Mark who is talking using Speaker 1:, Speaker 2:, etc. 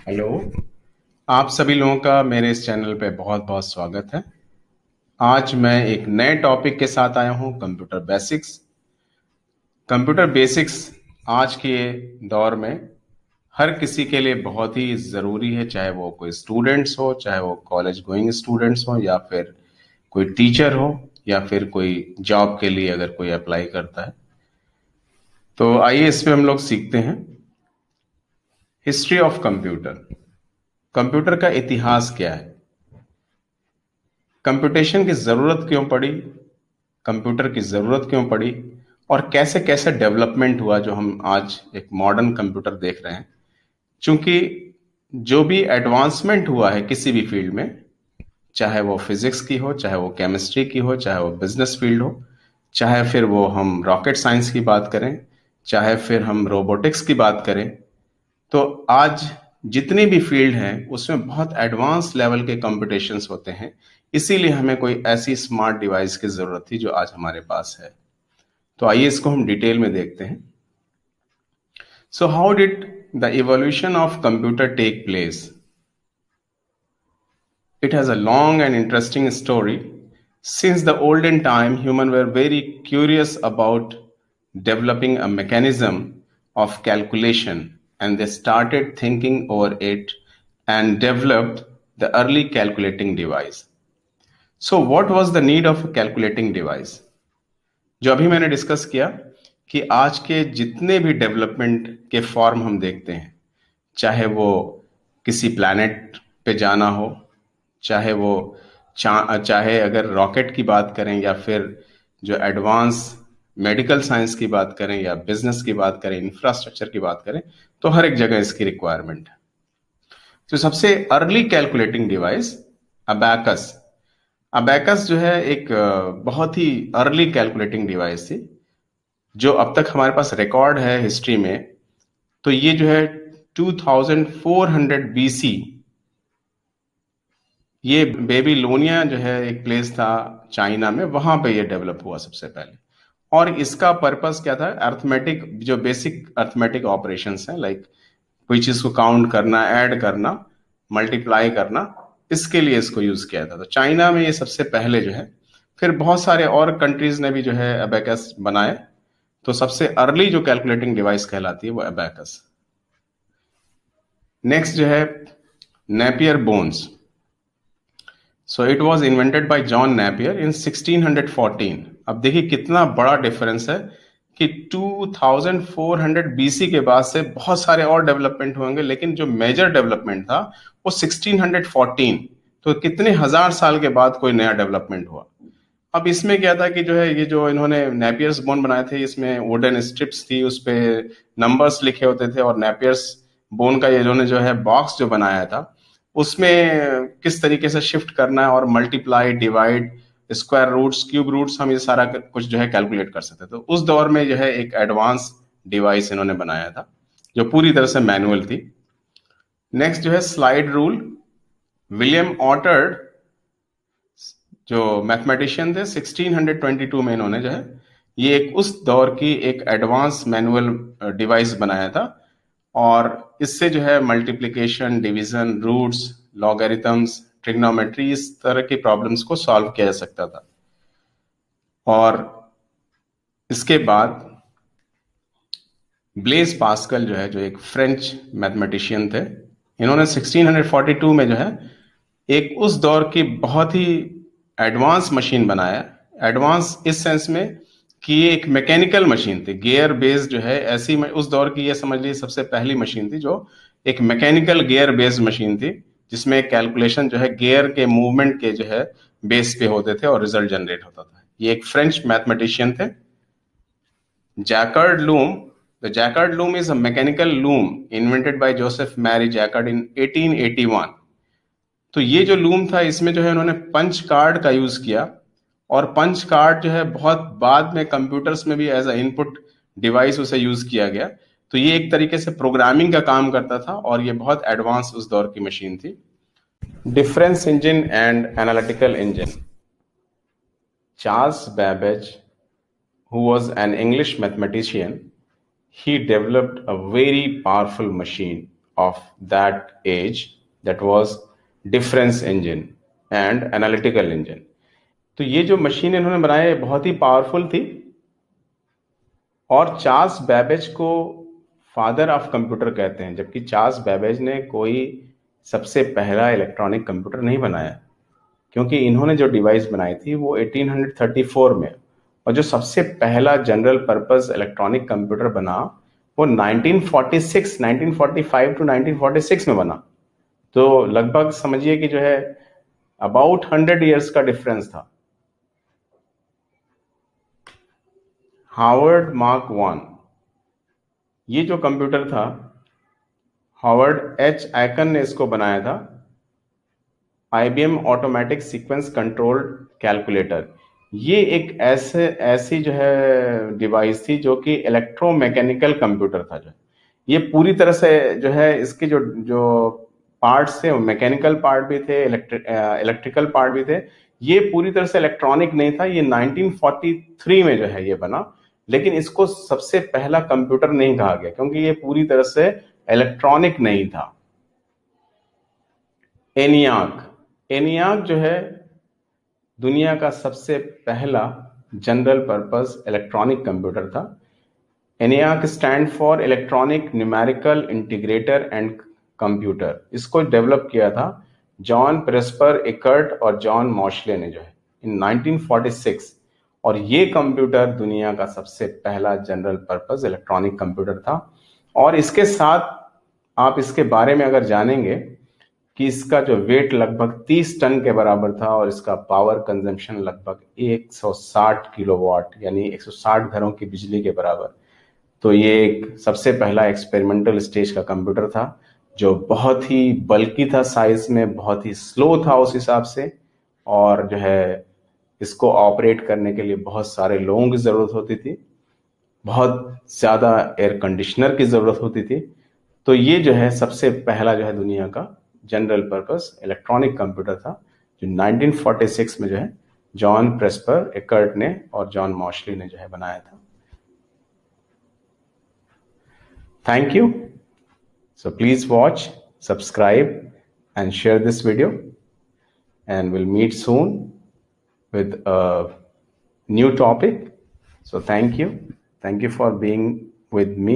Speaker 1: Hello. आप सभी लोगों का मेरे इस चैनल पे बहुत बहुत स्वागत है। आज मैं एक नए टॉपिक के साथ आया हूं, कंप्यूटर बेसिक्स। कंप्यूटर बेसिक्स आज के दौर में हर किसी के लिए बहुत ही ज़रूरी है, चाहे वो कोई स्टूडेंट्स हो, चाहे वो कॉलेज गोइंग स्टूडेंट्स हो, या फिर कोई टीचर हो, या फिर कोई जॉब के लिए अगर कोई अप्लाई करता है। तो आइए इसमें हम लोग सीखते हैं हिस्ट्री ऑफ कंप्यूटर। कंप्यूटर का इतिहास क्या है, कंप्यूटेशन की ज़रूरत क्यों पड़ी, कंप्यूटर की ज़रूरत क्यों पड़ी, और कैसे कैसे डेवलपमेंट हुआ जो हम आज एक मॉडर्न कंप्यूटर देख रहे हैं। क्योंकि जो भी एडवांसमेंट हुआ है किसी भी फील्ड में, चाहे वो फिजिक्स की हो, चाहे वो केमिस्ट्री की हो, चाहे वो बिजनेस फील्ड हो, चाहे फिर वो हम रॉकेट साइंस की बात करें, चाहे फिर हम रोबोटिक्स की बात करें, तो आज जितनी भी फील्ड हैं उसमें बहुत एडवांस लेवल के कंप्यूटेशंस होते हैं। इसीलिए हमें कोई ऐसी स्मार्ट डिवाइस की जरूरत थी जो आज हमारे पास है। तो आइए इसको हम डिटेल में देखते हैं। So how did the evolution of computer take place? It has a long and interesting story. Since the olden time, humans were very curious about developing a mechanism of calculation, and they started thinking over it and developed the early calculating device. So, what was the need of a calculating device? जो अभी मैंने discuss किया कि आज के जितने भी development के फॉर्म हम देखते हैं, चाहे वो किसी प्लैनेट पे जाना हो, चाहे वो चाहे अगर रॉकेट की बात करें, या फिर जो एडवांस मेडिकल साइंस की बात करें, या बिजनेस की बात करें, इंफ्रास्ट्रक्चर की बात करें, तो हर एक जगह इसकी रिक्वायरमेंट है। तो सबसे early calculating device abacus. Abacus जो है एक बहुत ही अर्ली कैलकुलेटिंग डिवाइस थी, जो अब तक हमारे पास रिकॉर्ड है हिस्ट्री में। तो ये जो है 2400 बीसी, ये बेबीलोनिया जो है एक प्लेस था चाइना में, वहां पे ये डेवलप हुआ सबसे पहले। और इसका पर्पस क्या था? अर्थमेटिक, जो बेसिक अर्थमेटिक ऑपरेशंस हैं, लाइक कोई चीज को काउंट करना, ऐड करना, मल्टीप्लाई करना, इसके लिए इसको यूज किया था। तो चाइना में ये सबसे पहले जो है, फिर बहुत सारे और कंट्रीज ने भी जो है अबैकस बनाए। तो सबसे अर्ली जो कैलकुलेटिंग डिवाइस कहलाती है वो अबैकस। नेक्स्ट जो है Napier bones. So it was invented by John Napier in 1614। अब देखिए कितना बड़ा डिफरेंस है कि 2400 बीसी के बाद से बहुत सारे और डेवलपमेंट होंगे, लेकिन जो मेजर डेवलपमेंट था वो 1614। तो कितने हजार साल के बाद कोई नया डेवलपमेंट हुआ। अब इसमें क्या था कि जो है ये जो इन्होंने नेपियर्स बोन बनाए थे, इसमें वुडन स्ट्रिप्स थी, उस पे नंबर्स लिखे होते थे, और नेपियर्स बोन का ये इन्होंने जो है बॉक्स जो बनाया था, उसमें किस तरीके से शिफ्ट करना है, और multiply, divide, square roots, cube roots, हम ये सारा कुछ जो है कैलकुलेट कर सकते थे। तो उस दौर में जो है एक एडवांस डिवाइस इन्होंने बनाया था जो पूरी तरह से मैनुअल थी। नेक्स्ट जो है स्लाइड रूल। विलियम ऑटर्ड जो मैथमेटिशियन थे, 1622 में इन्होंने जो है ये एक उस दौर की एक एडवांस मैनुअल डिवाइस बनाया था। और इससे जो है multiplication, division, roots, logarithms, trigonometry, इस तरह की प्रॉब्लम्स को सॉल्व किया जा सकता था। और इसके बाद ब्लेज पास्कल जो है, जो एक फ्रेंच मैथमेटिशियन थे, इन्होंने 1642 में जो है एक उस दौर की बहुत ही एडवांस मशीन बनाया। एडवांस इस सेंस में कि ये एक मैकेनिकल मशीन थी, गियर बेस्ड जो है, ऐसी उस दौर की ये समझ लीजिए सबसे पहली मशीन थी जो एक मैकेनिकल गियर बेस्ड मशीन थी, जिसमें कैलकुलेशन जो है गियर के मूवमेंट के जो है बेस पे होते थे और रिजल्ट जनरेट होता था। ये एक फ्रेंच मैथमेटिशियन थे, jacquard loom. The Jacquard loom is a mechanical loom invented by Joseph Mary Jacquard in 1881। तो ये जो लूम था, इसमें जो है उन्होंने पंच कार्ड का यूज किया, और पंच कार्ड जो है बहुत बाद में कंप्यूटर्स में भी एज अ इनपुट डिवाइस उसे यूज किया गया। तो ये एक तरीके से प्रोग्रामिंग का काम करता था, और ये बहुत एडवांस उस दौर की मशीन थी। Difference engine and analytical engine. Charles Babbage, who was an English mathematician, he developed a very powerful machine of that age, that was difference engine and analytical engine. तो ये जो मशीन इन्होंने बनाई बहुत ही पावरफुल थी, और Charles Babbage को father of computer कहते हैं, जबकि चार्ल्स बैबेज ने कोई सबसे पहला इलेक्ट्रॉनिक कंप्यूटर नहीं बनाया, क्योंकि इन्होंने जो डिवाइस बनाई थी वो 1834 में, और जो सबसे पहला जनरल पर्पस इलेक्ट्रॉनिक कंप्यूटर बना वो 1946, 1945 टू 1946 में बना। तो लगभग समझिए कि जो है अबाउट 100 इयर्स का डिफरेंस था। हार्वर्ड मार्क 1, ये जो कंप्यूटर था हार्वर्ड एच आइकन ने इसको बनाया था। IBM automatic sequence control calculator, ये एक ऐसी जो है डिवाइस थी जो कि इलेक्ट्रोमैकेनिकल कंप्यूटर था। जो ये पूरी तरह से जो है इसके जो जो पार्ट्स थे, मैकेनिकल पार्ट भी थे, इलेक्ट्रिकल पार्ट भी थे। ये पूरी तरह से इलेक्ट्रॉनिक नहीं था। ये 1943 में जो है ये बना, लेकिन इसको सबसे पहला कंप्यूटर नहीं कहा गया क्योंकि ये पूरी तरह से इलेक्ट्रॉनिक नहीं था। एनियाक जो है दुनिया का सबसे पहला जनरल पर्पस इलेक्ट्रॉनिक कंप्यूटर था। ENIAC stand for electronic numerical integrator and computer. इसको डेवलप किया था जॉन प्रेस्पर इकर्ट और जॉन मॉशले ने जो है इन 1946, और ये कंप्यूटर दुनिया का सबसे पहला जनरल पर्पस इलेक्ट्रॉनिक कंप्यूटर था। और इसके साथ आप इसके बारे में अगर जानेंगे कि इसका जो वेट लगभग 30 टन के बराबर था और इसका पावर कंजम्पशन लगभग 160 किलोवाट, यानी 160 घरों की बिजली के बराबर। तो ये एक सबसे पहला एक्सपेरिमेंटल स्टेज का कंप्यूटर था जो बहुत ही बल्कि था, साइज में बहुत ही स्लो था उस हिसाब से, और जो है इसको ऑपरेट करने के लिए बहुत सारे लोगों की जरूरत होती थी, बहुत ज्यादा एयर कंडीशनर की जरूरत होती थी। तो ये जो है सबसे पहला जो है दुनिया का जनरल पर्पस इलेक्ट्रॉनिक कंप्यूटर था जो 1946 में जो है जॉन प्रेस्पर इकर्ट ने और जॉन मॉशली ने जो है बनाया था। Thank you. So please watch, subscribe, and share this video. And we'll meet soon with a new topic. So thank you. Thank you for being with me.